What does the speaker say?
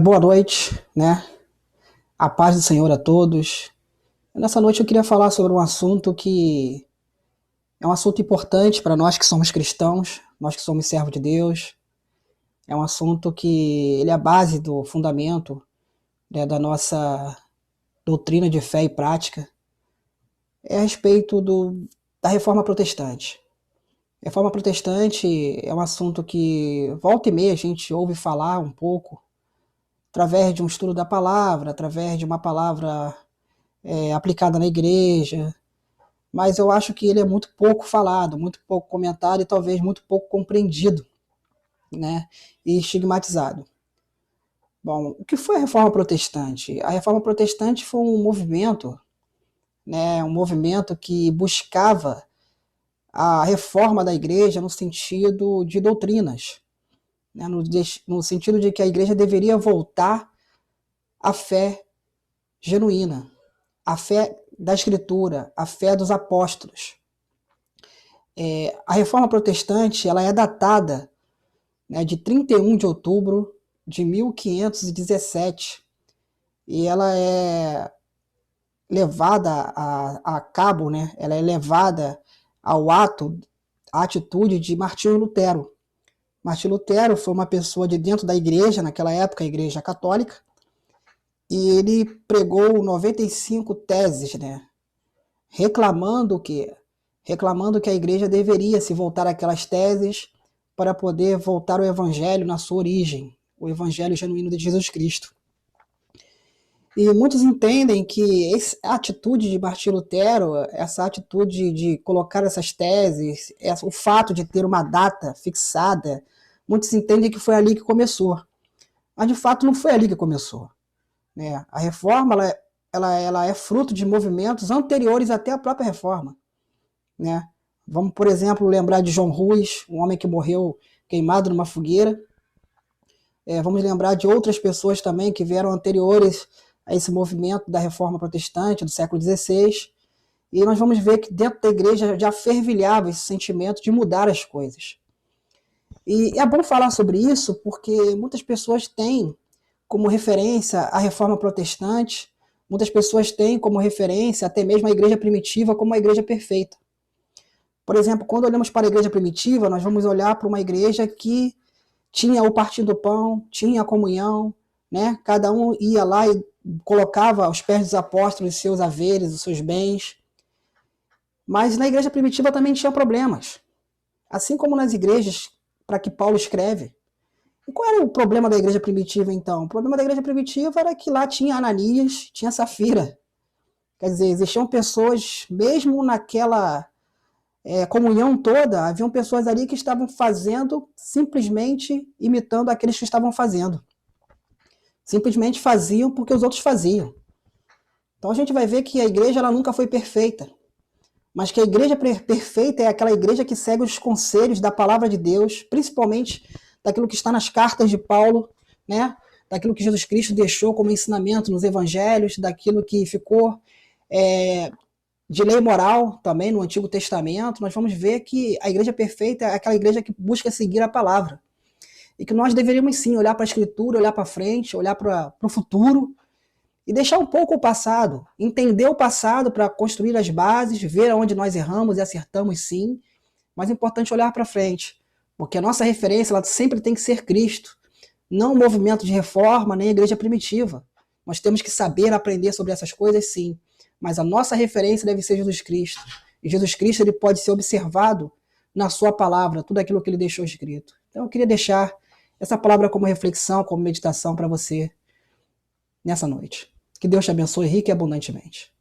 Boa noite, né? A paz do Senhor a todos. Nessa noite eu queria falar sobre um assunto que é um assunto importante para nós que somos cristãos, nós que somos servos de Deus. É um assunto que ele é a base do fundamento, né, da nossa doutrina de fé e prática. É a respeito da Reforma Protestante. A Reforma Protestante é um assunto que volta e meia a gente ouve falar um pouco, através de um estudo da palavra, através de uma palavra aplicada na igreja, mas eu acho que ele é muito pouco falado, muito pouco comentado e talvez muito pouco compreendido, né, e estigmatizado. Bom, o que foi a Reforma Protestante? A Reforma Protestante foi um movimento, né, um movimento que buscava a reforma da igreja no sentido de doutrinas, né, no sentido de que a igreja deveria voltar à fé genuína, a fé da Escritura, a fé dos apóstolos. A Reforma Protestante ela é datada, né, de 31 de outubro de 1517 e ela é levada a cabo, né, ela é levada ao ato, à atitude de Martinho Lutero. Martinho Lutero foi uma pessoa de dentro da igreja, naquela época, a igreja católica, e ele pregou 95 teses, né, reclamando o quê? Reclamando que a igreja deveria se voltar àquelas teses para poder voltar ao evangelho na sua origem, o evangelho genuíno de Jesus Cristo. E muitos entendem que a atitude de Martinho Lutero, essa atitude de colocar essas teses, o fato de ter uma data fixada, muitos entendem que foi ali que começou. Mas de fato não foi ali que começou, né? A reforma ela é fruto de movimentos anteriores até a própria reforma, né? Vamos, por exemplo, lembrar de João Rus, um homem que morreu queimado numa fogueira. Vamos lembrar de outras pessoas também que vieram anteriores a esse movimento da Reforma Protestante do século XVI. E nós vamos ver que dentro da igreja já fervilhava esse sentimento de mudar as coisas. E é bom falar sobre isso porque muitas pessoas têm como referência a Reforma Protestante, muitas pessoas têm como referência até mesmo a igreja primitiva como a igreja perfeita. Por exemplo, quando olhamos para a igreja primitiva, nós vamos olhar para uma igreja que tinha o partir do pão, tinha a comunhão, né? Cada um ia lá e colocava aos pés dos apóstolos os seus haveres, os seus bens. Mas na igreja primitiva também tinha problemas, assim como nas igrejas para que Paulo escreve. E qual era o problema da igreja primitiva, então? O problema da igreja primitiva era que lá tinha Ananias, tinha Safira. Quer dizer, existiam pessoas, mesmo naquela comunhão toda, haviam pessoas ali que estavam fazendo, simplesmente imitando aqueles que estavam fazendo. Simplesmente faziam porque os outros faziam. Então a gente vai ver que a igreja ela nunca foi perfeita, mas que a igreja perfeita é aquela igreja que segue os conselhos da palavra de Deus, principalmente daquilo que está nas cartas de Paulo, né? Daquilo que Jesus Cristo deixou como ensinamento nos evangelhos, daquilo que ficou de lei moral também no Antigo Testamento. Nós vamos ver que a igreja perfeita é aquela igreja que busca seguir a palavra. E que nós deveríamos sim olhar para a Escritura, olhar para frente, olhar para o futuro e deixar um pouco o passado, entender o passado para construir as bases, ver onde nós erramos e acertamos sim, mas é importante olhar para frente, porque a nossa referência ela sempre tem que ser Cristo, não o movimento de reforma nem a igreja primitiva. Nós temos que saber aprender sobre essas coisas sim, mas a nossa referência deve ser Jesus Cristo. E Jesus Cristo ele pode ser observado na sua palavra, tudo aquilo que ele deixou escrito. Então eu queria deixar essa palavra como reflexão, como meditação para você nessa noite. Que Deus te abençoe rica e abundantemente.